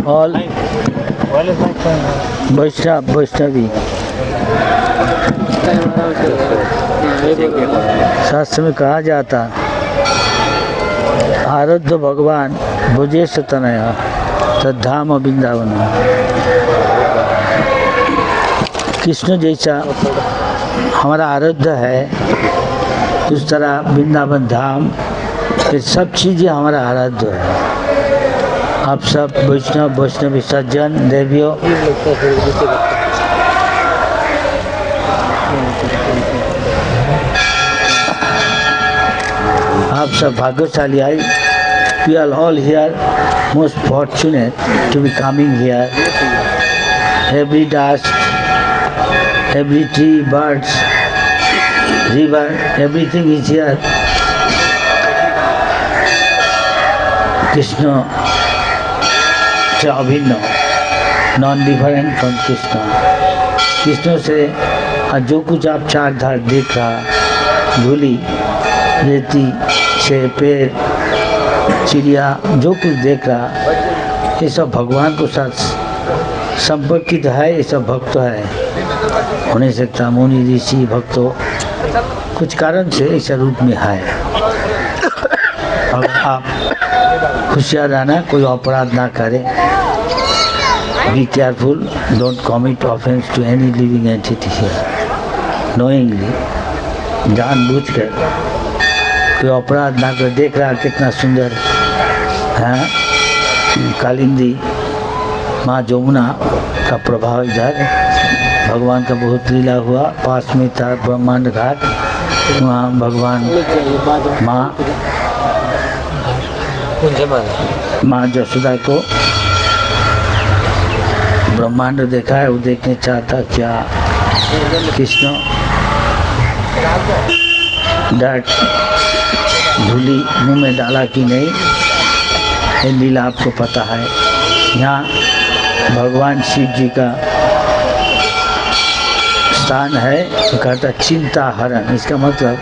All Vaishnavi. शास्त्र में कहा जाता आराध्य भगवान भुजेश तनया तद्धाम वृंदावन। कृष्ण जैसा हमारा आराध्य है, उस तरह वृंदावन धाम, ये सब चीज़ें हमारा आराध्य है। आप सब वैष्णवी सज्जन देवियों, आप सब भाग्यशाली आई। We are all here most fortunate to be coming here. Every dust, every tree, birds, river, everything is here. Krishna से अभिन्न, non different from Krishna. Krishna से जो कुछ आप चार धार देख रहा, धूली, रेती से पेड़, चिड़िया, जो कुछ देख रहा, ये सब भगवान को साथ संपर्कित है। ये सब भक्त है, होने सकता मुनि ऋषि भक्तों कुछ कारण से ऐसा रूप में है। और आप होशियार रहना, कोई अपराध ना करें। Be careful, don't commit offence to any living entity here knowingly, जानबूझकर कोई अपराध ना कर। देख रहा कितना सुंदर है कालिंदी माँ जमुना का प्रभाव इधर, भगवान का बहुत लीला हुआ। पास में था ब्रह्मांड घाट, वहाँ भगवान माँ जसोदा को ब्रह्मांड देखा है। वो देखने चाहता क्या कृष्ण डाट धूली मुंह में डाला कि नहीं, ये लीला आपको पता है। यहाँ भगवान शिव जी का स्थान है, कहता चिंता हरण। इसका मतलब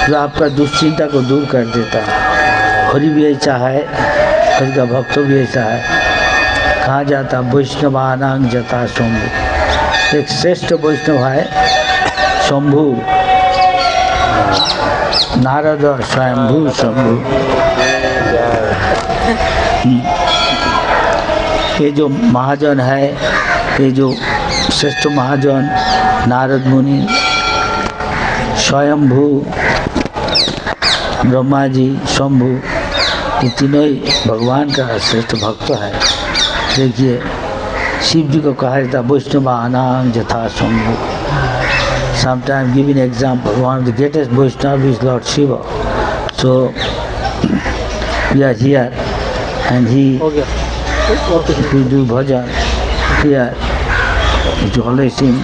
जो आपका दुश्चिंता को दूर कर देता है। हरि भी ऐसा है, हरि का भक्त भी ऐसा है। कहा जाता वैष्णवानां जता शंभु, एक श्रेष्ठ वैष्णव है शंभु, नारद स्वयंभू शंभु। ये जो महाजन है, ये जो श्रेष्ठ महाजन नारद मुनि, स्वयंभू ब्रह्मा जी, शंभु, ये तीनों ही भगवान का श्रेष्ठ भक्त है। देखिए शिव जी को कहा जाता वैष्णवानां जथा Shambhu. Sometimes giving example, one of the greatest Vaishnava is Lord Shiva. So we are here, and if you do bhajan here, it always in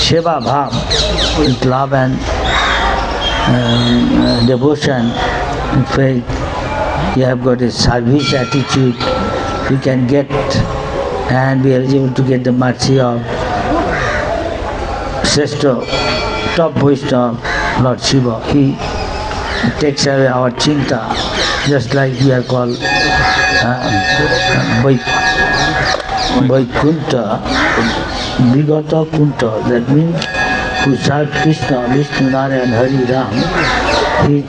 Seva Bhav, with love and devotion, and faith. You have got a service attitude. You can get and be eligible to get the mercy of Shrestha, top Vaishnava, Lord Shiva. He takes away our chinta, just like we are called Vaikunta, Vigata Kunta. That means who serve Krishna, Vishnu, Narayan, Hari, Ram. His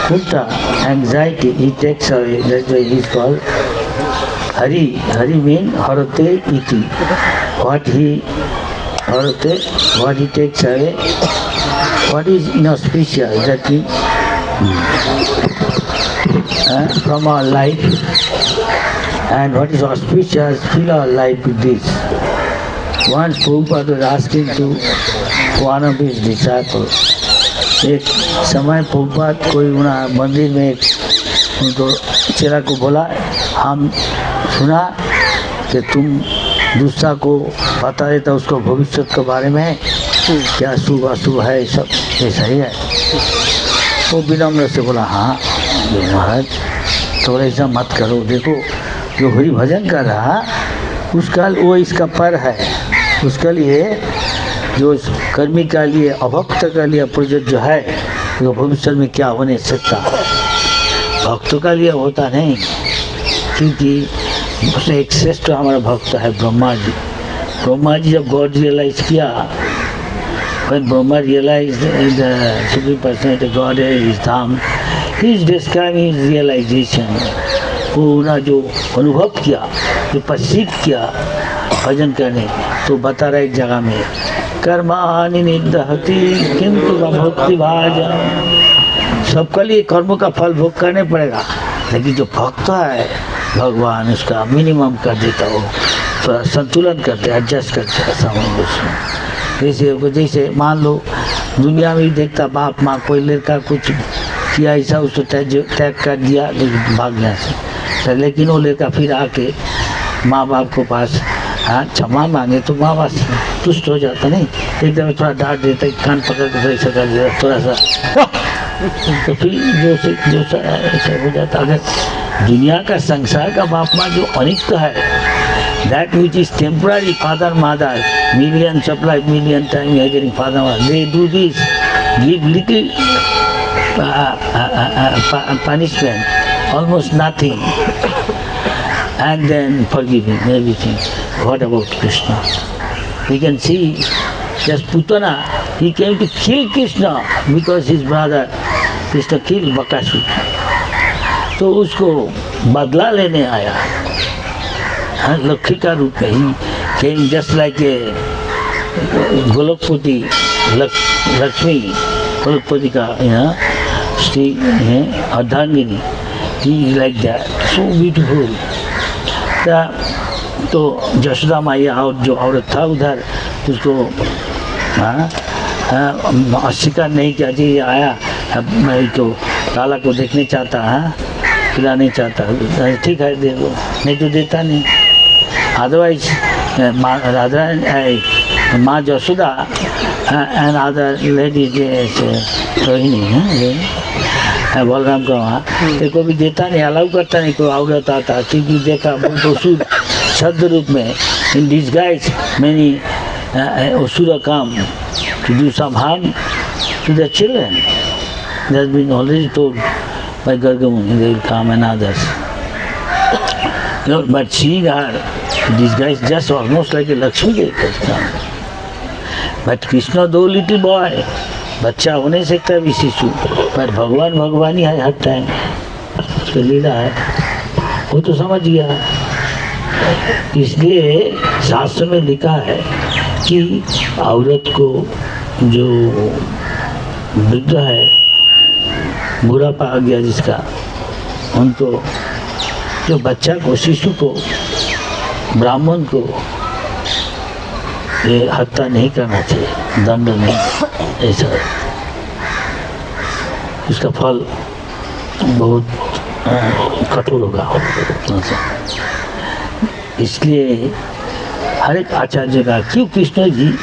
Kunta, anxiety, he takes away. That's why he is called Hari. Hari means Harate iti. What he takes away, what is inauspicious, that is from our life, and what is auspicious, fill our life with this. Once Prabhupada was asking to one of his disciples, एक समय प्रभुपाद कोई मंदिर में उनको चेला को बोला, हम सुना कि तुम दूसरा को बता देता उसको भविष्य के बारे में, क्या शुभ अशुभ है, सब ऐसा ही है। वो विनम्र से बोला, हाँ महाराज तो ऐसा मत करो। देखो जो हरि भजन कर रहा उसका वो इसका पर है, उसके लिए जो कर्मी का लिए अभक्त का लिए प्रयोज्य है, तो भविष्य में क्या होने सकता, भक्तों का लिए होता नहीं। क्योंकि उसने एक श्रेष्ठ हमारा भक्त है ब्रह्मा जी। ब्रह्मा जी जब गॉड रियलाइज किया, when Brahma realized the Supreme Personality of Godhead is Dham, he is describing his realization. पूरा जो अनुभव किया, जो परसीव किया भजन करने, तो बता रहा एक जगह में कर्माणि निदहति किंतु भक्ति भाजन। सबके लिए कर्मों का फल भोग करने पड़ेगा, लेकिन जो भक्त है भगवान उसका मिनिमम कर देता, वो थोड़ा संतुलन करते, एडजस्ट करते हैं सामने। जैसे मान लो दुनिया में भी देखता बाप माँ कोई लड़का कुछ किया ऐसा, उसको टैग कर दिया भाग गया से, लेकिन वो लड़का फिर आके माँ बाप को पास क्षमा मांगे तो माँ बाप तुष्ट हो जाता नहीं, एकदम थोड़ा डांट देता, कान पकड़ के ऐसा कर देता थोड़ा सा, तो फिर जो ऐसा हो जाता। अगर दुनिया का संसार का बाप माँ जो अनिष्ट है, that which is temporary, father mother, millions of life, million times you are getting father mother, they do this, give little punishment, almost nothing, and then forgiving everything. What about Krishna? We can see just Putana, he came to kill Krishna because his brother Krishna killed Bakasura, तो उसको बदला लेने आया लक्ष्मी का रूप में। ही came just like a गोलोकपति, Lakshmi गोलोकपति का स्त्री है अर्धांगिनी, he is like that, so beautiful। तो यशोदा मैया और जो औरत था उधर उसको अस्वीकार नहीं किया जी, आया मैं तो लाला को देखने चाहता है, खिलाने चाहता, ठीक है दे दो, नहीं तो देता नहीं। अदरवाइज माँ Yashoda and other ladies Rohini है बलराम का वहाँ, को भी देता नहीं, अलाउ करता नहीं, कोई औरत आता क्योंकि देखा बहुत असुर शब्द रूप में इन डिस्गाइज मैनी असुर काम to do some harm to the children. That has been already told by Gargamuni, they will come and others. But seeing her, this guy is just almost like a Lakshmi के come. But Krishna though little boy, बच्चा हो नहीं सकता भी शिशु, पर भगवान भगवान ही है हर टाइम, तो लीला है, वो तो समझ गया। इसलिए शास्त्र में लिखा है कि औरत को जो वृद्ध है, बुढ़ापा आ गया जिसका, उनको जो बच्चा को, शिशु को, ब्राह्मण को ये हत्या नहीं करना चाहिए, दंड नहीं, ऐसा इसका फल बहुत कठोर होगा। इसलिए हर एक आचार्य का, क्यों कृष्ण जी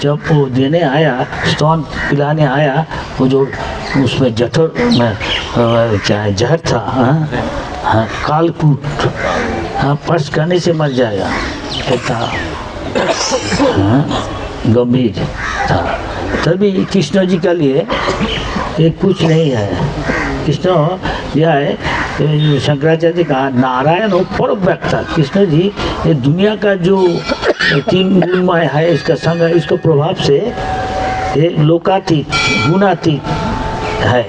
जब वो देने आया, स्तन पिलाने आया, वो जो उसमें जठर में क्या है जहर था, कालकूट, स्पर्श करने से मर जाएगा, कहता गंभीर था। तभी कृष्ण जी के लिए ये कुछ नहीं है। कृष्ण यह है, शंकराचार्य कहा नारायण हो पर व्यक्ता। कृष्ण जी ये दुनिया का जो तीन गुणमय है, इसका संग, इसके प्रभाव से ये लोकातीत गुणातीत है।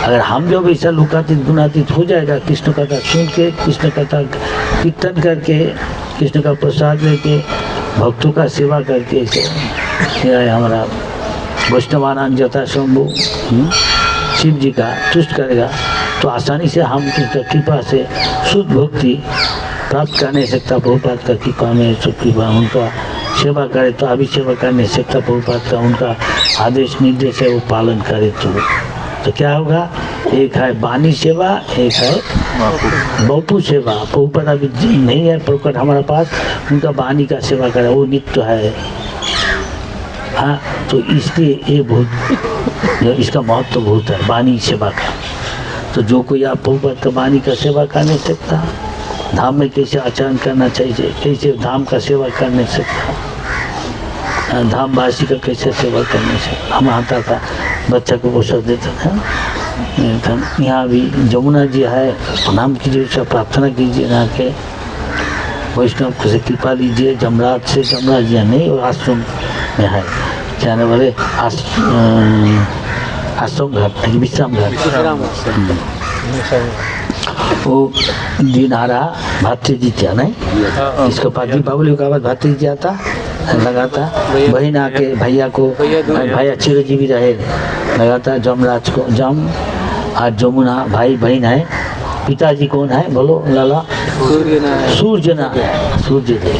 अगर हम जो ऐसा लोकातीत गुणातीत हो जाएगा, कृष्ण कथा सुन के, कृष्ण कथा कीर्तन करके, कृष्ण का प्रसाद लेके, भक्तों का सेवा करके, यह है हमारा वैष्णवानंद जता शंभु शिव जी का तुष्ट करेगा, तो आसानी से हम कृष्ण कृपा से शुद्ध भक्ति प्राप्त कर नहीं सकता। प्रभुपाद का कृपा में शुद्ध कृपा, उनका सेवा करे तो अभी सेवा कर नहीं सकता। प्रभुपाद का उनका आदेश निर्देश है, वो पालन करे तो क्या होगा? एक है वाणी सेवा, एक है बहुपू सेवा। प्रभुपाद अभी नहीं है प्रकट हमारे पास, उनका वाणी का सेवा करे, वो नित्य है। हाँ, तो इसलिए ये बहुत, इसका महत्व बहुत है वाणी सेवा का। तो जो कोई आप प्रभुपाद का वाणी का सेवा कर नहीं सकता, धाम में कैसे आचरण करना चाहिए, कैसे धाम का सेवा कर नहीं सकता, धामवासी का कैसे सेवा करने से। हम आता था, बच्चा को पोषण देता था, यहाँ भी जमुना जी है, प्रणाम कीजिए, सब प्रार्थना कीजिए, यहाँ के वैष्णव से कृपा लीजिए। जमराज से, जमराज जी नहीं और आश्रम में है, जाने वाले आश्रम घर, विश्राम घर। वो दिन आ रहा भातृ जित्या नहीं, इसके बाद दीपावली का बाद भातृ जित्या था लगाता, बहन आके भैया को, भैया चिरंजीवी रहे, लगाता जमराज को, जम आज जमुना भाई बहन है। पिताजी कौन है बोलो लाला? सूर्य ना, सूर्य देव।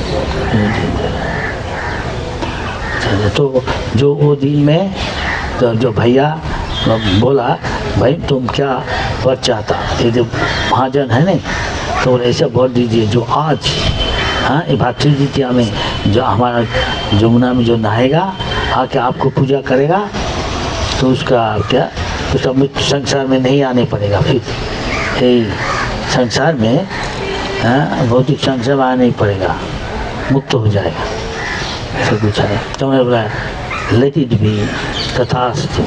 तो जो वो दिन में तो जो भैया बोला भाई तुम क्या वर चाहता, ये जो महाजन है नहीं, तो ऐसा वर दीजिए जो आज हाँ ये भातृ जित्या में जो हमारा जमुना में जो नहाएगा आके आपको पूजा करेगा, तो उसका क्या, उसका मृत्यु संसार में नहीं आने पड़ेगा, फिर ये संसार में भौतिक संसार में आना नहीं पड़ेगा, मुक्त हो जाएगा, ऐसा कुछ है। तो मैं बोला लेट इट बी तथास्तु,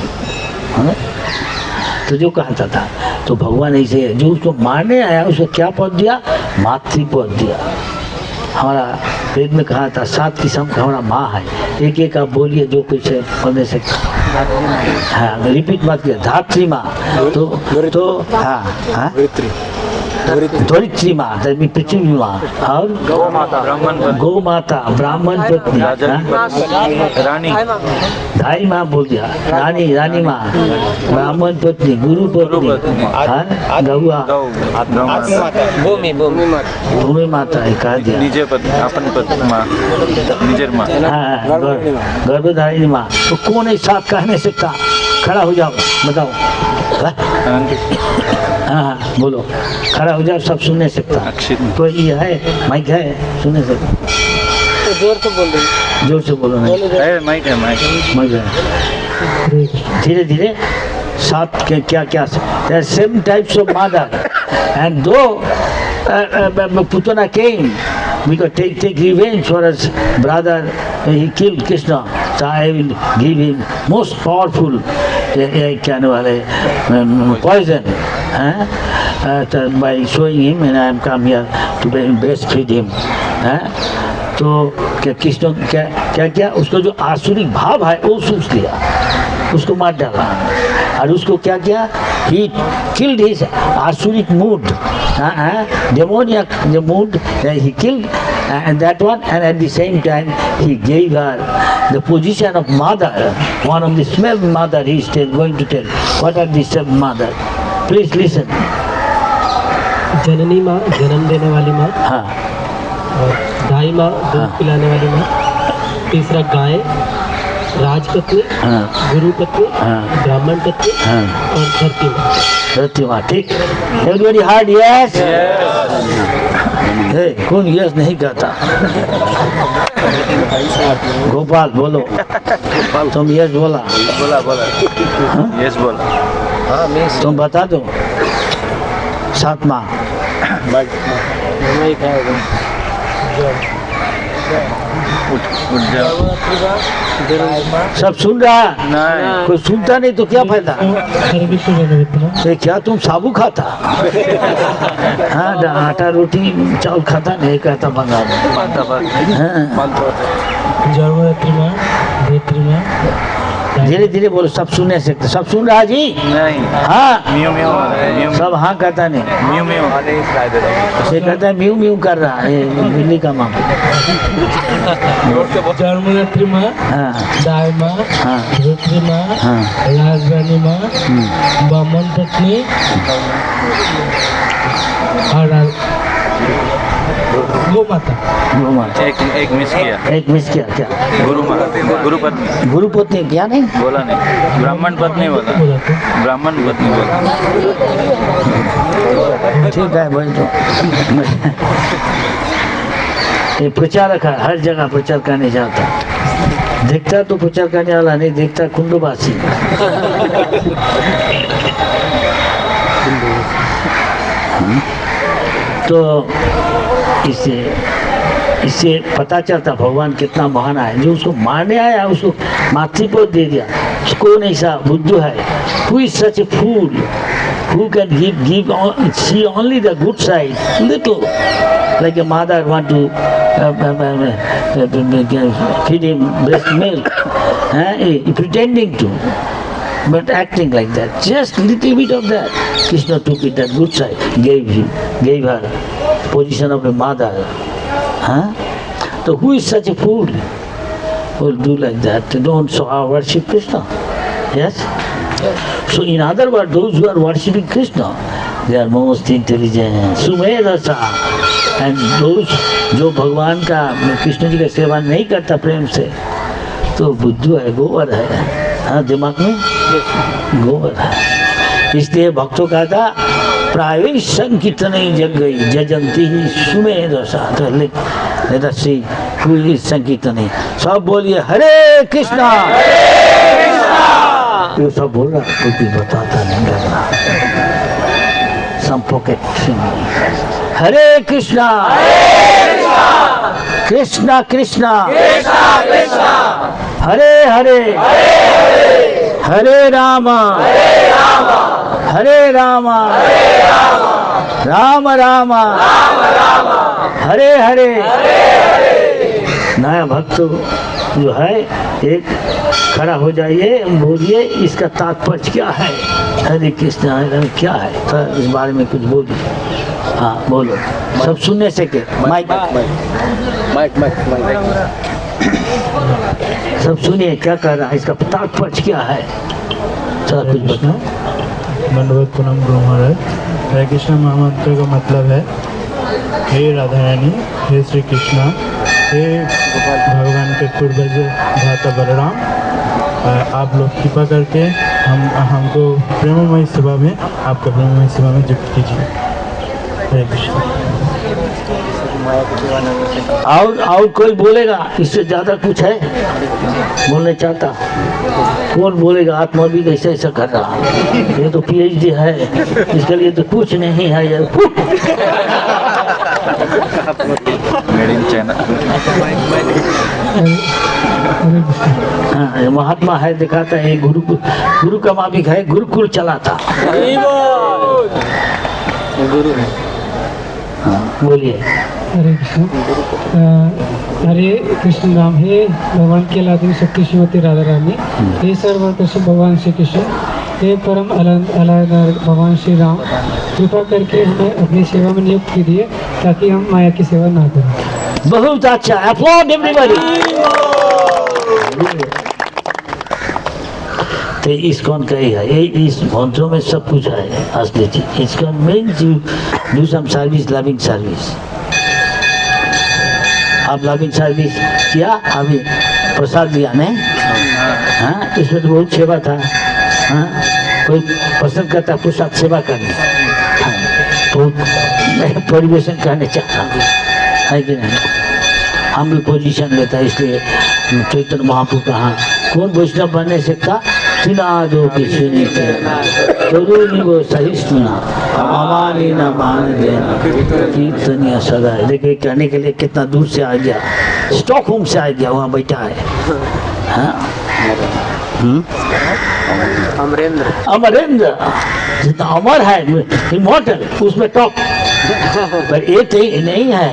तो जो कहता था तो भगवान ऐसे जो उसको मारने आया उसको क्या पद दिया? मातृ पद दिया। हमारा वेद में कहा था 7 किस्म का हमारा माँ है, एक एक आप बोलिए जो कुछ है बोलने से, हाँ रिपीट मत किया, धात्री माँ, तो हाँ हाँ धरित्री माँ, पृथ्वी माँ, और गौ माता, ब्राह्मण पत्नी, रानी, धाई माँ बोल दिया, रानी माँ, ब्राह्मण पत्नी, गुरु पत्नी, गौआ, भूमि माता है कह दिया, गर्भधारिणी माँ। तो कौन एक साथ कह नहीं सकता? खड़ा हो जाओ, बताओ, हाँ बोलो, खड़ा हो जाओ, सब सुन नहीं सकता, कोई ये है माइक है सुन नहीं सकता, तो जोर से बोल रहे, जोर से बोलो नहीं, माइक है। धीरे धीरे 7 के क्या क्या same types of mother and दो Putana came because take revenge for his brother, he killed Krishna, so I will give him most powerful poison by showing him, and I am come here to breastfeed him. तो क्या कृष्ण क्या क्या उसको जो आसुरिक भाव है वो सूझ लिया, उसको मार डाला, और उसको क्या किया? He killed his asuric mood, demoniac the mood, he killed and that one, and at the same time he gave her the position of mother, one of the 12 mother. He is going to tell what are the 12 mother. Please listen. जननी माँ, जन्म देने वाली माँ, हाँ, और दाई माँ, दूध पिलाने वाली माँ, तीसरा गाय, राजपत्नी, गुरु पत्नी, ब्राह्मण पत्नी, और धरती माँ। धरती माँ, ठीक। Everybody hard yes? कौन यस नहीं कहता? गोपाल बोलो, तुम यस बोला, यस बोला, तुम बता दो। 7 माँ सब सुन रहा है, कोई सुनता नहीं तो क्या फायदा? तो क्या तुम साबू खाता? हाँ, आटा रोटी चावल खाता नहीं कहता बंगाल में। धीरे धीरे बोलो, सब सुन नहीं सकते। सब सुन रहा जी? नहीं। हाँ म्यू म्यू, सब हाँ कहता नहीं, म्यू म्यू से कहता है म्यू म्यू कर रहा है बिल्ली का मामा। जन्मदात्री माँ, हाँ दाई माँ, हाँ धरित्री माँ, हाँ राजरानी माँ, ब्राह्मण पत्नी, और गौ माता। गौ माता। एक मिस किया, एक मिस किया क्या? गुरु माता, गुरु पत्नी, गुरु पत्नी क्या नहीं बोला नहीं, ब्राह्मण पत्नी बोला, ब्राह्मण पत्नी बोला। ठीक है भाई, तो ये प्रचारक है, हर जगह प्रचार करने जाता, देखता तो प्रचार करने वाला नहीं, देखता कुंडुबासी। तो इससे पता चलता भगवान कितना महान है, जो उसको मारने आया उसको मातृपद दे दिया। कौन ऐसा बुद्धू है? Who is such a fool who can see only the good side, little, like a mother want to feed him breast milk, pretending to, but acting like that. Just little bit of that. Krishna took it, that good side, gave her position of a mother. So who is such a fool who will do like that? They don't worship Krishna. Yes? So in other words, those who are worshipping Krishna, they are most intelligent, Sumedasa. And those जो भगवान का कृष्ण जी का सेवा नहीं करता प्रेम से, तो बुद्धू है, गोबर है। हाँ, दिमाग में गोबर है। इसलिए भक्तों का था प्राय संकीर्तन जग गई जजंती ही सुमेधसा। तो let us see who is संकीर्तन। सब बोलिए हरे कृष्णा। ये सब बोल रहा, कोई भी बताता नहीं लग रहा। सम पॉकेट हरे कृष्णा कृष्णा कृष्णा हरे हरे हरे राम हरे राम राम राम हरे हरे। नया भक्त जो है एक खड़ा हो जाइए, बोलिए इसका तात्पर्य क्या है, हरे कृष्ण हरे क्या है, तो इस बारे में कुछ बोलिए। हाँ बोलो, सब सुनने से के माइक सब सुनिए क्या कह रहा है, इसका तात्पर्य क्या है, चलो कुछ बताओ। दंडवत प्रणाम गुरु महाराज। हरे कृष्ण महामंत्र का मतलब है हे राधा रानी, हे श्री कृष्णा, हे भगवान के पूर्वज भ्राता बलराम, आप लोग कृपा करके हमको प्रेममय सेवा में, आपका प्रेममय सेवा में युक्त कीजिए। हरे कृष्ण। और कोई बोलेगा इससे ज्यादा कुछ है बोलने चाहता? कौन बोलेगा आत्मा भी ऐसा ऐसा कर रहा, ये तो PhD है, इसके लिए तो कुछ नहीं है यार। Made in China. हाँ, महात्मा है, दिखाता है गुरु का मालिक है, गुरुकुल चलाता। गुरु है। हाँ बोलिए। हरे कृष्ण। हरे कृष्ण नाम, हे भगवान की लादनी शक्ति श्रीमती राधा रानी, हे सर्वकृष्ण भगवान श्री कृष्ण, हे परम अलादार भगवान श्री राम, कृपा करके हमें अपनी सेवा में नियुक्त कीजिए ताकि हम माया की सेवा ना करें। बहुत अच्छा, अपलॉड एवरीबॉडी। तो इस्कॉन का ही है, इस मंत्रों में सब कुछ है असली चीज। ISKCON means you do some service, loving service. आप लविंग सर्विस किया, अभी प्रसाद दिया नहीं? हाँ, इसमें तो बहुत सेवा था। हाँ, कोई पसंद करता प्रसाद सेवा करने, बहुत परिवेशन करने चाहता है कि नहीं? हम भी पोजीशन लेता है, इसलिए चैतन्य महाप्रभु कहा कौन वैष्णव बनने सकता? सुना की सुनी करूनी वो सहिष्णुना अमानी न मान देना कीर्तनिया सदा। देखिए कहने के लिए कितना दूर से आ गया, स्टॉकहोम से आ गया, वहाँ बैठा है। हाँ अमरेंद्र जितना अमर है, इमॉर्टल, उसमें टॉप। पर एक नहीं है,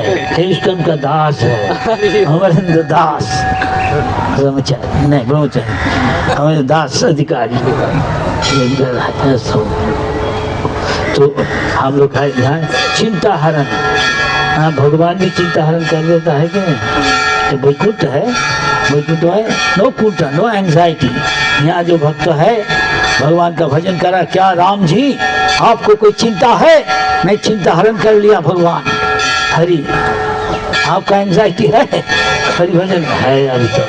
इस्कॉन का दास है, अमरेंद्र दास, ब्रह्मचारी नहीं, ब्रह्मचारी हमारे दास अधिकारी। तो हम लोग है यहाँ चिंता हरण। हाँ, भगवान भी चिंता हरण कर देता है कि नहीं? तो वैकुंठ है, वैकुंठ है, नो कुंठा, नो एंजाइटी। यहाँ जो भक्त है भगवान का भजन करा, क्या राम जी आपको कोई चिंता है? नहीं, चिंता हरण कर लिया भगवान। हरि आपका एंजाइटी है, हरि भजन है। अभी तो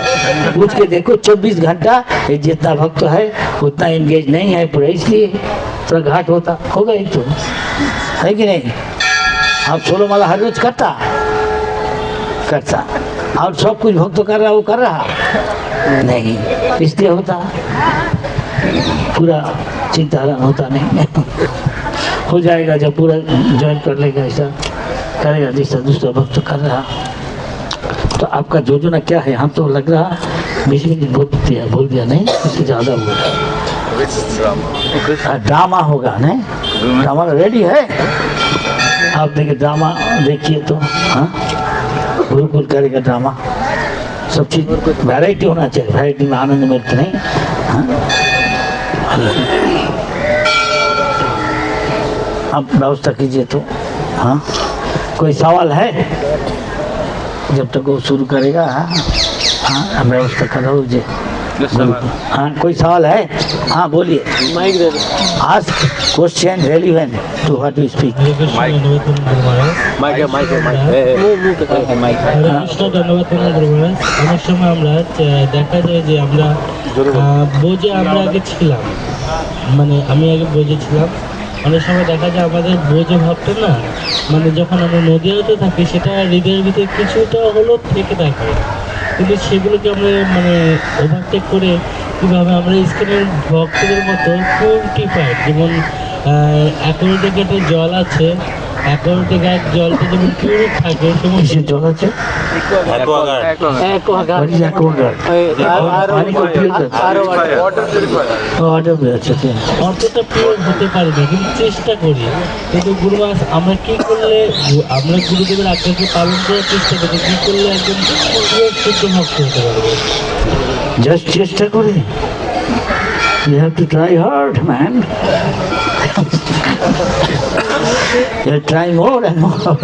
पूछ के देखो 24 घंटा जितना भक्त है उतना एंगेज नहीं है पूरा, इसलिए थोड़ा घाट होगा ही तो, है कि नहीं? आप 16 माला हर रोज करता और सब कुछ भक्त कर रहा, वो कर रहा नहीं, इसलिए होता पूरा चिंता होता नहीं। हो जाएगा जब पूरा ज्वाइन कर लेगा, ऐसा करेगा जैसा दूसरा भक्त कर रहा। तो तो आपका योजना क्या है? हम तो लग रहा 20 मिनट बोल दिया नहीं, इससे ज़्यादा हुआ। ड्रामा होगा नहीं? ड्रामा रेडी है? आप देखिए ड्रामा देखिए तो, हाँ गुरुकुल करेगा ड्रामा, सब चीज़ वैरायटी होना चाहिए, वैरायटी में आनंद मिलता नहीं। हाँ आप व्यवस्था कीजिए तो। हाँ कोई सवाल है? जब तक वो शुरू करेगा। हाँ व्यवस्था करो जी। हाँ कोई सवाल है? हाँ बोलिए। माइक दे दो। Ask question relevant to what we speak. Hare Krishna धन्यवाद गुरु महाराज। অনেক সময় আমরা দেখা যায় যে আমরা বোঝে আমরা আগে ছিলাম, মানে আমি আগে বোঝে ছিলাম। অনেক সময় দেখা যায় আমাদের বোঝে ভাবতে না, মানে যখন আমরা নদীতে থাকি সেটা হৃদয়ের ভিতরে কিছুটা হলেও থেকে থাকে, কিন্তু সেগুলোকে আমরা মানে ওভারটেক করে কীভাবে আমরা স্ক্রিনের ভক্তদের মতো পিউরিফাইড, যেমন অ্যাকোয়ারিয়ামের জল আছে, অ্যাকোয়ারিয়ামের জলটা যেমন পিউরিট থাকে তেমন জল আছে। অতটা পিওর হতে পারি না, কিন্তু চেষ্টা করি। কিন্তু গুরু মহারাজ আমরা কী করলে, আমরা গুরুদেবের আজ্ঞাকে পালন করার চেষ্টা করি, কী করলে একজন পিওর শুদ্ধ ভক্ত হতে পারবো? জাস্ট চেষ্টা করে। You have to try hard, man. You'll try more and more.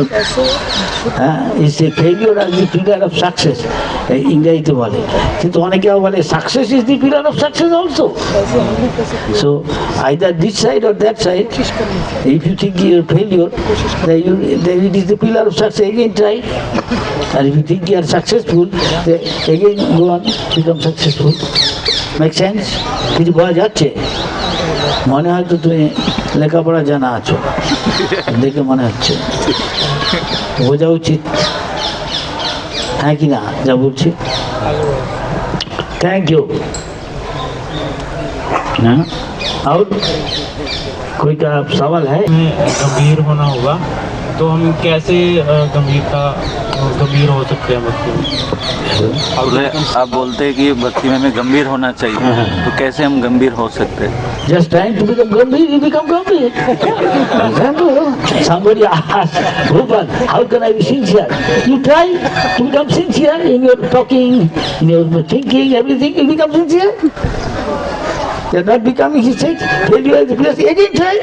It's a failure as the pillar of success. ইংরেজিতে বলে, কিন্তু অনেকে বলে success is the pillar of success also. So either this side or that side. If you think you're a failure, then it is the pillar of success. Again try. And if you think you are successful, then again go on, become successful. Make sense? কিছু বোঝা যাচ্ছে? মনে হয় তো তুমি লেখাপড়া জানা আছো, দেখে মনে হচ্ছে। বোঝা উচিত, হ্যাঁ কি না যা বলছি? Thank you. और कोई का सवाल है? गंभीर होना होगा तो हम कैसे गंभीर हो सकते हैं भक्ति में? आप बोलते हैं कि भक्ति में हमें गंभीर होना चाहिए, तो कैसे हम गंभीर हो सकते हैं? Just trying to become Gambhir, you become Gambhir. Somebody asked, Bhupan, how can I be sincere? You try to become sincere in your talking, in your thinking, everything, you become sincere. You're not becoming, he said, failure is the place, again try.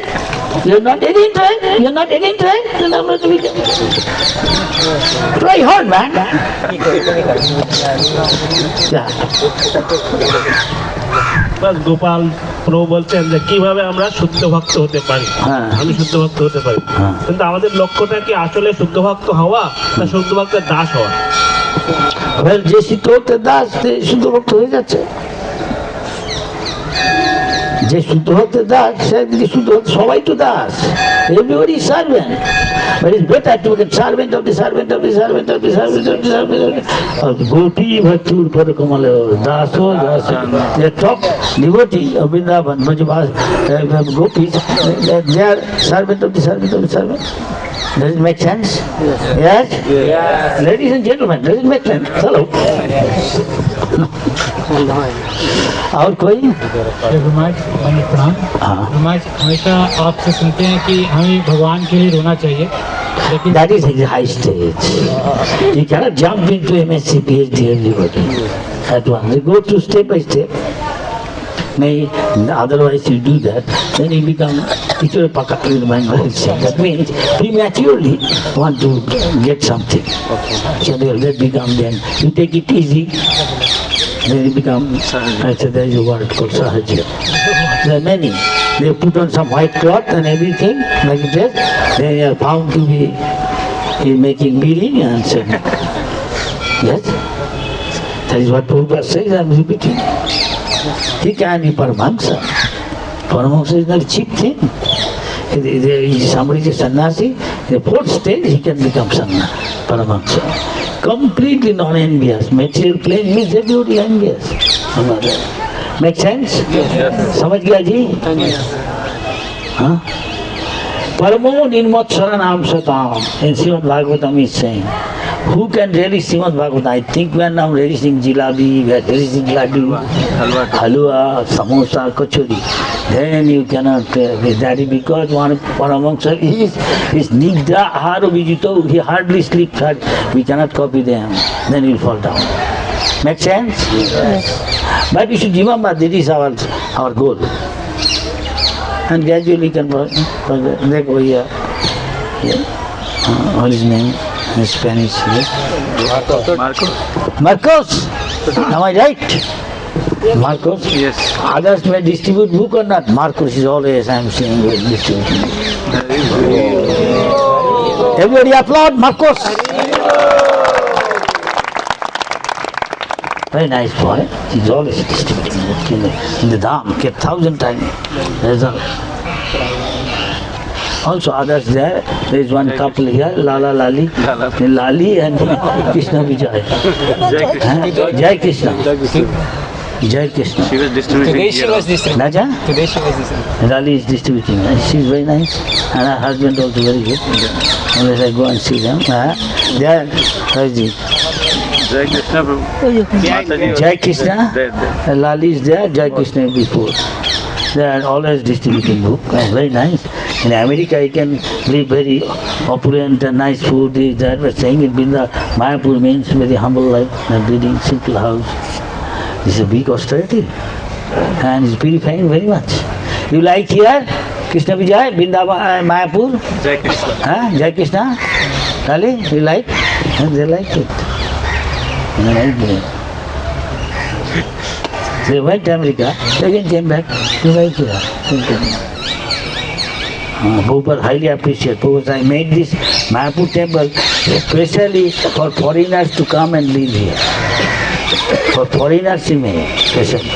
You're not again try, you're not again try, then I'm not become. Try hard, man. Yeah. বাস গোপাল প্রভু বলছেন যে কিভাবে আমরা শুদ্ধ ভক্ত হতে পারি। আমি শুদ্ধ ভক্ত হতে পারি, কিন্তু আমাদের লক্ষ্যটা কি আসলে শুদ্ধ ভক্ত হওয়া না শুদ্ধ ভক্তের দাস হওয়া? যে শুদ্ধ ভক্তের দাস শুদ্ধ ভক্ত হয়ে যাচ্ছে। যে শুদ্ধ ভক্তের দাস সেদিকে শুদ্ধ ভক্ত, সবাই তো Das, everybody servant. But it's better to become servant of the servant of the servant of the servant of the servant of the Gopi Bhaktur Parakamala Daso Daso. The top devotee of Vrindavan, Majabas, Gopis, they are servant of the servant of the servant. Does it make sense? Yes? Yes? Ladies and gentlemen, does it make sense? Hello? और कोई? प्रणाम। हमेशा आपसे सुनते हैं कि हमें भगवान के लिए रोना चाहिए, लेकिन that is a high stage. You cannot jump into MSc, PhD, everybody at once. You go through step by step. Otherwise you do that, then you become teacher in my knowledge. That means prematurely want to get something. So that become, then you take it easy, then you become, there is a word called Sahaja. There are many. They put on some white cloth and everything like this. They are found to be making meaning and saying, yes, that is what Prabhupada says. I am repeating. He can be Paramahamsa. Paramahamsa is not a cheap thing. Somebody is a sannyasi, the fourth stage he can become Paramahamsa. Completely non-envious. Material plane means everybody envious. Make sense? समझ गया जी? हाँ? परमो निर्मत्सरणम सताम. In Srimad Bhagavatam is saying, who can relish Srimad Bhagavatam? I think we are now relishing jalebi, we are relishing laddu, halwa, samosa, kachori. Then you cannot with that is because one amongst us is nidra aharo vijito, he hardly sleeps hard. We cannot copy them. Then he will fall down. Make sense? Yes. But we should remember this is our goal. And gradually can like over here. What is his name in Spanish? Marcos. Am I right? Marcos? Yes. Others may distribute book or not. Marcos is always, I am saying, distributing. Everybody applaud Marcos. Very nice boy. He's always distributing book in the Dham. Get 1,000 times result. Also others there is one couple here, Lala Lali, Lali and Krishna Vijay. Jai Krishna. Jai Krishna. She was distributing. Today she was distributing. Naja? Today she was distributing. Lali is distributing. She's very nice and her husband also very good. Unless I go and see them. There, Raji. Jai Krishna. Jai Krishna. Lali is there, Jai Krishna is before. They are always distributing book. Very nice. In America, you can live very opulent and nice food. This, that. But saying in Binda, Mayapur means very humble life, breeding, simple house. This is a big austerity, and it's purifying very much. You like here, Krishna Vijay, Vrindavan, Mayapur? Jai Krishna. Jai Krishna. Really? You like? And they like it. They like it. They went to America, they again came back, they like here. Prabhupada highly appreciate. Prabhupada, I made this Mayapur temple especially for foreigners to come and live here. For foreigners he made specially.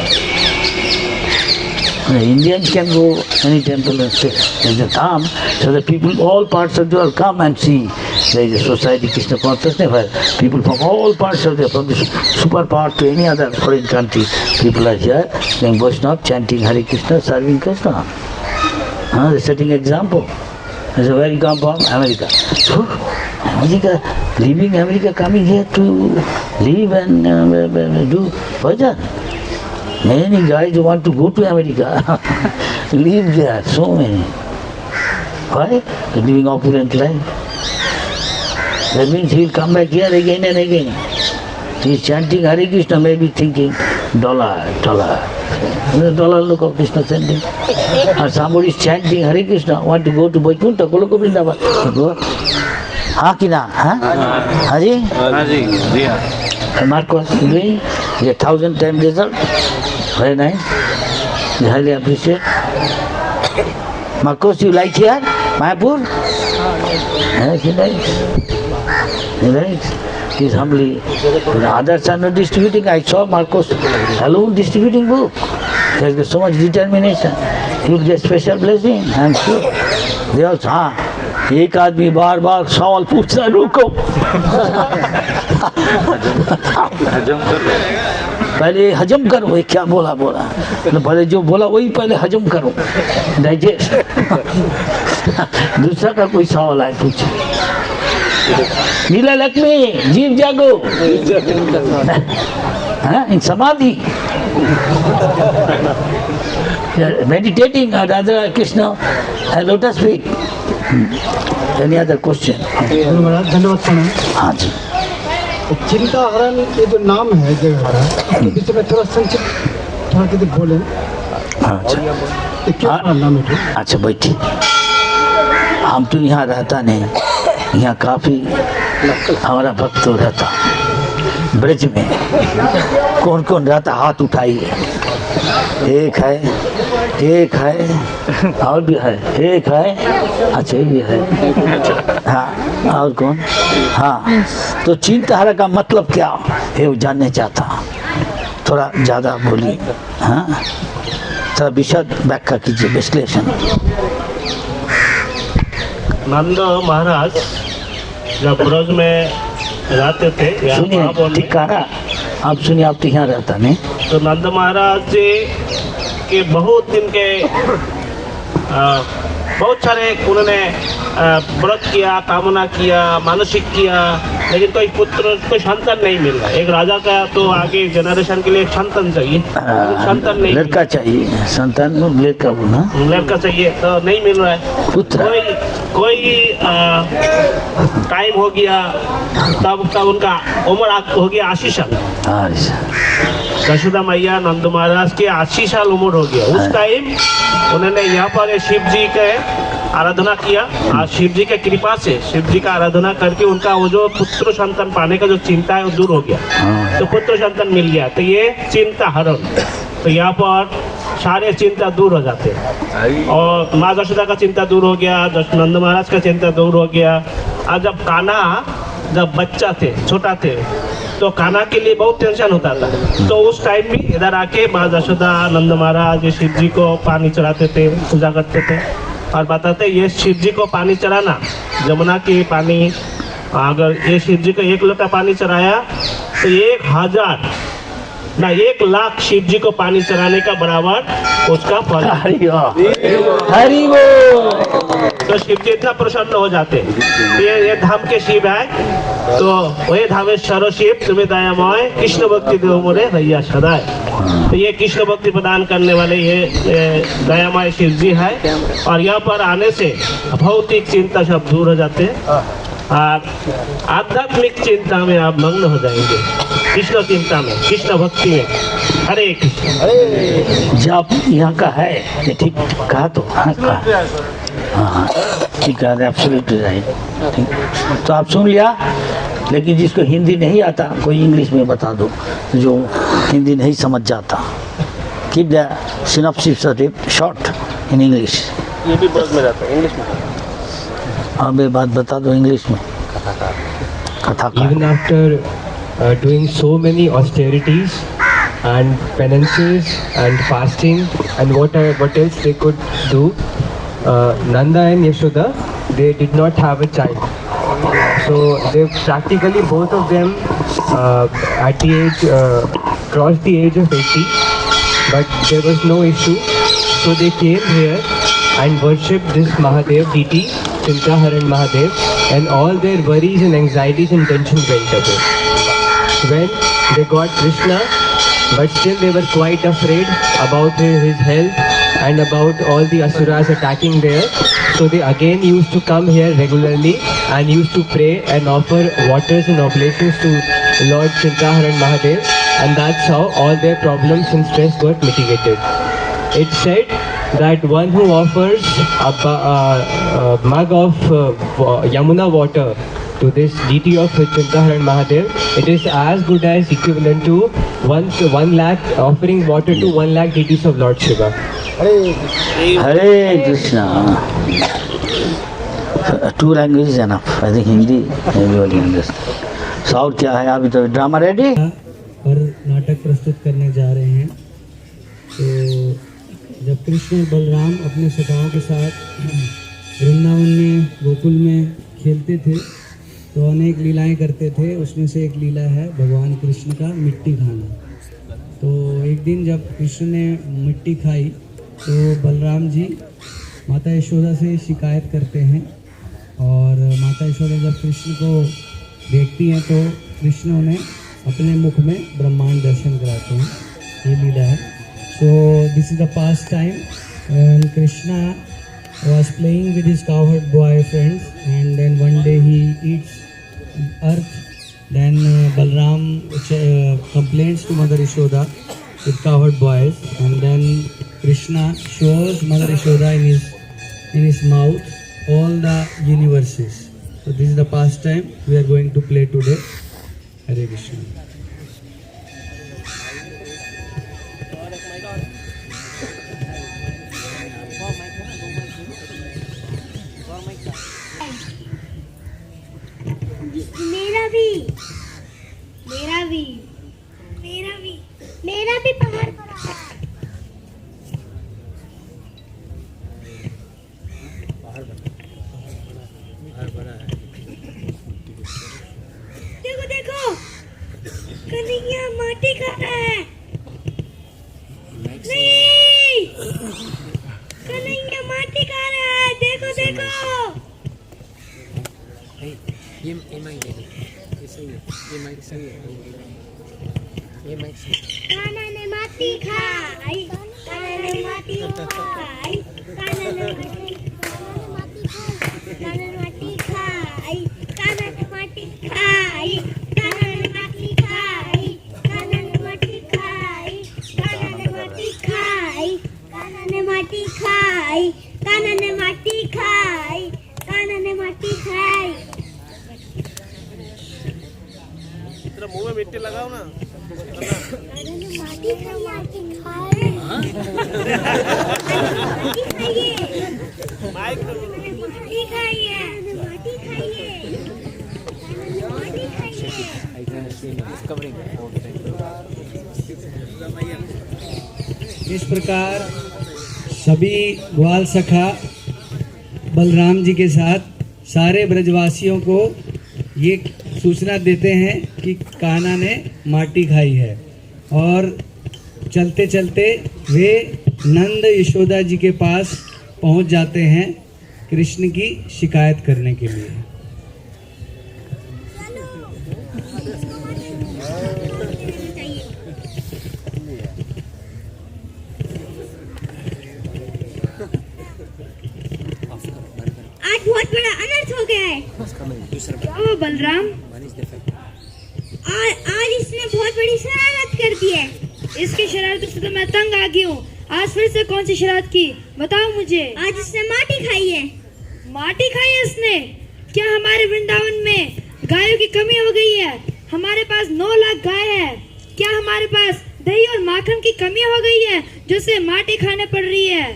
The Indians can go any temple and stay. There's a Dham, so the people, all parts of the world come and see. There is a society, Krishna consciousness, where people from all parts of the world, from the super part to any other foreign country, people are here, saying Vaishnava, chanting Hare Krishna, serving Krishna. They're setting example. There's a very come from America. So, America, leaving America, coming here to live and do bhajan. Many guys want to go to America, live there, so many. Why? They're living opulent life. That means he will come back here again and again. He is chanting Hare Krishna, maybe thinking, dollar. The dollar look of Krishna sending. Or somebody is chanting Hare Krishna, want to go to Vaikuntha, Goloka Vrindavan. Go. हाँ कि ना? हाँ जी? हाँ जी, जी हाँ. Marcos doing a 1,000 times result. Very nice. I highly appreciate. Marcos, you like here? Mayapur? Yes, he likes. He likes. He is humbly. The others are not distributing. I saw Marcos alone distributing book. He has got so much determination. He will get special blessing. I am sure. They also, एक आदमी बार बार सवाल पूछना रुको. पहले हजम करो. ये क्या बोला पहले जो बोला वही पहले हजम करो, डाइजेस्ट. दूसरा का कोई सवाल आए पूछे. नीला लक्ष्मी जीव जागो इन समाधि. Meditating or Radha Krishna and lotus feet. Any other question? धन्यवाद प्रणाम. हाँ जी. चिंता हरण ये जो नाम है जगह इसमें थोड़ा संक्षिप्त थोड़ा किसी बोले. अच्छा. ये क्या नाम है? अच्छा बैठिए. हम तो यहाँ रहता नहीं, यहाँ काफ़ी हमारा भक्त तो रहता. ब्रज में कौन कौन रहता हाथ उठाइए. एक है और भी है. एक है. अच्छा ये भी है. हाँ और कौन? हाँ तो चिंताहारा का मतलब क्या है वो जानने चाहता. थोड़ा ज़्यादा बोलिए. हाँ थोड़ा विशद व्याख्या कीजिए, विश्लेषण. नंद महाराज जब ब्रज में रहते थे, सुनिए ठीक कहा आप. सुनिए आप तो यहाँ रहता नहीं. तो नंद महाराज जी के बहुत दिन के बहुत सारे उन्होंने व्रत किया, कामना किया, मानसिक किया, लेकिन कोई पुत्र, कोई संतान नहीं मिल रहा। एक राजा का तो आगे जनरेशन के लिए एक संतान चाहिए, संतान नहीं, लड़का चाहिए, संतान को लड़का बोला, लड़का चाहिए तो नहीं मिल रहा है। पुत्र कोई टाइम हो गया तब उनका उम्र हो गया 80 साल। यशोदा मैया नंद महाराज के 80 साल उम्र हो गया। उस टाइम उन्होंने यहाँ पर शिव जी के आराधना किया और शिव जी के कृपा से शिव जी का आराधना करके उनका वो जो पुत्र संतान पाने का जो चिंता है वो दूर हो गया, तो पुत्र संतान मिल गया। तो ये चिंता हरण, तो यहाँ पर सारे चिंता दूर हो जाते हैं। और माँ यशोदा का चिंता दूर हो गया, नंद महाराज का चिंता दूर हो गया। और जब कान्हा जब बच्चा थे, छोटा थे, तो कान्हा के लिए बहुत टेंशन होता था। तो उस टाइम भी इधर आके माँ यशोदा नंद महाराज शिव जी को पानी चढ़ाते थे, पूजा करते थे और बताते ये शिव जी को पानी चढ़ाना, जमुना की पानी, अगर ये शिव जी को 1 लोटा पानी चढ़ाया तो 1 लाख शिव जी को पानी चढ़ाने का बराबर उसका फल। हरि बोल। तो शिव जी इतना प्रसन्न हो जाते। ये धाम के शिव है, तो वही धामेश्वर शिव तुम्हें दयामय कृष्ण भक्ति देव मोरे भैया सदाय। तो ये कृष्ण भक्ति प्रदान करने वाले ये दयामय शिव जी है। और यहाँ पर आने से भौतिक चिंता सब दूर हो जाते हैं और आध्यात्मिक चिंता में आप मग्न हो जाएंगे, कृष्ण चिंता में, कृष्ण भक्ति में। हरे कृष्ण। जब यहाँ का है ये ठीक कहा तो हाँ कहा, हाँ ठीक है, एब्सोल्युटली राइट। ठीक, तो आप सुन लिया। लेकिन जिसको हिंदी नहीं आता कोई इंग्लिश में बता दो, जो हिंदी नहीं समझ जाता। Keep the synopsis short in English. ये भी ब्रज में जाता है, इंग्लिश में। अब ये बात बता दो इंग्लिश में। कथा Even after doing so many austerities and penances and fasting and what else they could do, Nanda and Yashoda, they did not have a child. So they practically both of them at the age crossed the age of 80, but there was no issue. So they came here and worshipped this Mahadev deity, Chintaharan Mahadev, and all their worries and anxieties and tensions went away. When they got Krishna, but still they were quite afraid about his health and about all the asuras attacking there. So they again used to come here regularly and used to pray and offer waters and oblations to Lord Chintaharan Mahadev, and that's how all their problems and stress got mitigated. It's said that one who offers a mug of Yamuna water to this deity of Chintaharan Mahadev, it is as good as equivalent to 1 lakh offering water to 1 lakh deities of Lord Shiva. Hare Krishna. 2 languages enough. I think Hindi everybody understand. South क्या है? अभी तो drama ready और नाटक प्रस्तुत करने जा रहे हैं। तो जब कृष्ण और बलराम अपने सखाओं के साथ वृंदावन में गोकुल में खेलते थे तो अनेक लीलाएं करते थे। उसमें से एक लीला है भगवान कृष्ण का मिट्टी खाना। तो एक दिन जब कृष्ण ने मिट्टी खाई तो बलराम जी माता यशोदा से शिकायत करते हैं और माता यशोदा जब कृष्ण को देखती हैं तो कृष्ण उन्हें अपने मुख में ब्रह्मांड दर्शन कराते हैं। ये लीला है। So this is the past time when Krishna was playing with his cowherd boy friends, and then one day he eats earth. Then Balram complains to Mother Yashoda with cowherd boys, and then Krishna shows Mother Yashoda in his mouth all the universes. So this is the past time we are going to play today. Hare Krishna. मेरा भी पहाड़ बड़ा है। देखो देखो कन्हैया माटी खा रहा है। नहीं, कन्हैया माटी खा रहा है। देखो कान्हा ने माटी खाई, कान्हा ने माटी खाई, कान्हा ने माटी खाई, कान्हा ने माटी खाई, कान्हा ने माटी खाई, कान्हा ने माटी खाई, कान्हा ने माटी खाई, कान्हा ने माटी खाई, कान्हा ने माटी खाई, कान्हा ने माटी खाई। तेरा मुंह में मिट्टी लगाओ ना। कान्हा ने माटी खाई, खाए। माटी खाइए, माइक माटी खाइए, माटी खाइए, माटी खाइए। इस प्रकार सभी ग्वाल सखा बलराम जी के साथ सारे ब्रजवासियों को ये सूचना देते हैं कि कान्हा ने माटी खाई है, और चलते चलते वे नंद यशोदा जी के पास पहुंच जाते हैं कृष्ण की शिकायत करने के लिए। आज बहुत बड़ा अनर्थ हो गया है। ओ बलराम, आज इसने बहुत बड़ी शरारत कर दी है। इसकी शरारत से तो मैं तंग आ गई हूँ। आज फिर से कौन सी शरारत की, बताओ मुझे। आज इसने माटी खाई है। माटी खाई है इसने? क्या हमारे वृंदावन में गायों की कमी हो गई है? हमारे पास 9 लाख गाय है। क्या हमारे पास दही और माखन की कमी हो गई है जो से माटी खाने पड़ रही है?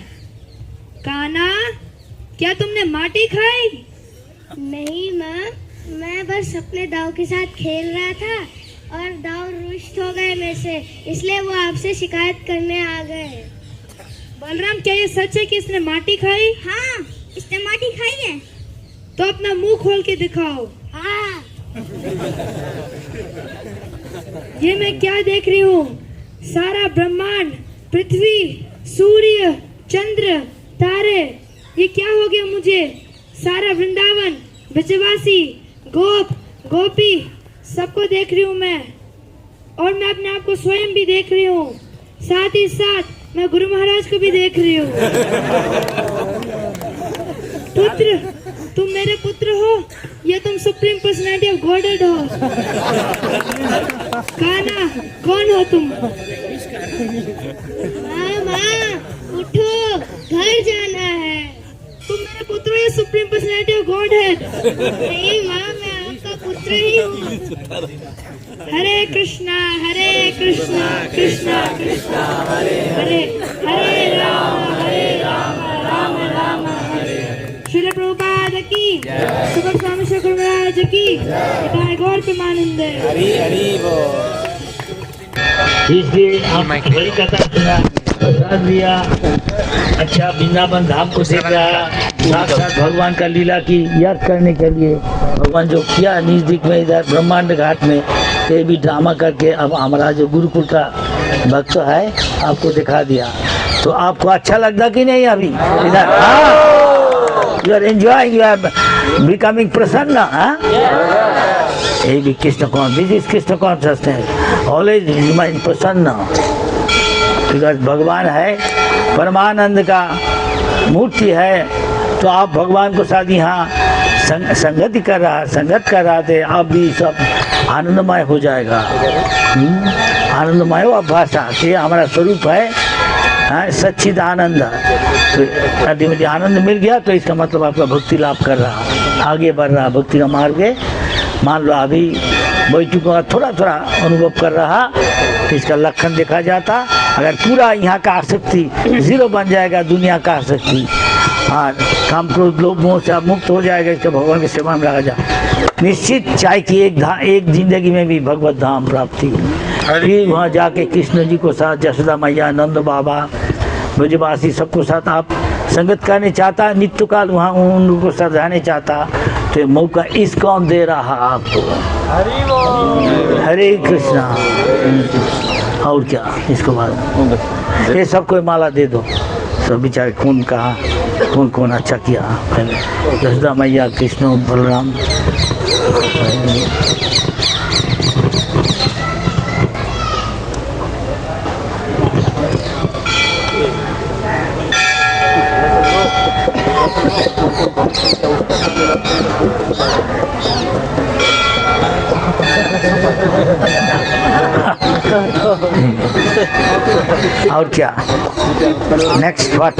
कान्हा, क्या तुमने माटी खाई? नहीं माँ, मैं बस अपने दाव के साथ खेल रहा था और दाव रुष्ट हो गए मेरे से, इसलिए वो आपसे शिकायत करने आ गए। बलराम, क्या ये सच है कि इसने माटी खाई? हाँ, इसने माटी खाई है। तो अपना मुंह खोल के दिखाओ। हाँ। ये मैं क्या देख रही हूँ? सारा ब्रह्मांड, पृथ्वी, सूर्य, चंद्र, तारे, ये क्या हो गया मुझे? सारा वृंदावन, ब्रजवासी, गोप, गोपी, सबको देख रही हूँ मैं, और मैं अपने आप को स्वयं भी देख रही हूँ। साथ ही साथ मैं गुरु महाराज को भी देख रही हूँ। पुत्र, तुम मेरे पुत्र हो या तुम सुप्रीम पर्सनैलिटी ऑफ गॉडेड हो? कान्हा, कौन हो तुम? माँ, उठो, घर जाना है। तुम मेरे पुत्र हो या सुप्रीम पर्सनैलिटी ऑफ गॉड है? नहीं माँ, मैं आपका पुत्र ही हूँ। हरे कृष्णा कृष्णा कृष्णा हरे हरे, हरे राम राम राम हरे। श्रील प्रभुपाद की, सुबह स्वामी श्री गुरु महाराज की, जय गौर प्रेमानंदे। इसलिए आप बड़ी कथा सुना, प्रसाद लिया, अच्छा वृंदावन धाम को देख रहा, साक्षात भगवान का लीला की याद करने के लिए भगवान जो किया नजदीक में इधर ब्रह्मांड घाट में, ये भी ड्रामा करके अब हमारा जो गुरुकुल का भक्त है आपको दिखा दिया। तो आपको अच्छा लगता कि नहीं अभी इधर? You are enjoying, you are becoming प्रसन्न। ये भी कृष्ण कौन, this is Krishna consciousness, always remain प्रसन्न, बिकॉज भगवान है, परमानंद का मूर्ति है। तो आप भगवान को साथ यहाँ संगत कर रहा थे, आप भी सब आनंदमय हो जाएगा। आनंदमय हो अब भाषा कि हमारा स्वरूप है सच्चिद आनंद। तो अल्टीमेटली आनंद मिल गया तो इसका मतलब आपका भक्ति लाभ कर रहा, आगे बढ़ रहा भक्ति का मार्ग है। मान लो अभी बैठू का थोड़ा थोड़ा अनुभव कर रहा तो इसका लक्षण देखा जाता। अगर पूरा यहाँ का आसक्ति 0 बन जाएगा, दुनिया का आसक्ति और काम क्रोध लोभ मोह से मुक्त हो जाएगा, इसका भगवान की सेवा में लगा जा, निश्चित चाहे कि एक जिंदगी में भी भगवत धाम प्राप्ति। फिर वहाँ जाके कृष्ण जी को साथ, जसोदा मैया, नंद बाबा, ब्रजवासी सबको साथ आप संगत करने चाहता, नित्य काल वहाँ उन लोगों को साथ रहने चाहता, तो मौका इस्कॉन दे रहा आपको। हरे कृष्णा। और क्या इसको बाद ये सबको माला दे दो। सब बेचारे कौन कहा कौन अच्छा किया पहले, जसोदा मैया, कृष्ण, बलराम। और क्या नेक्स्ट व्हाट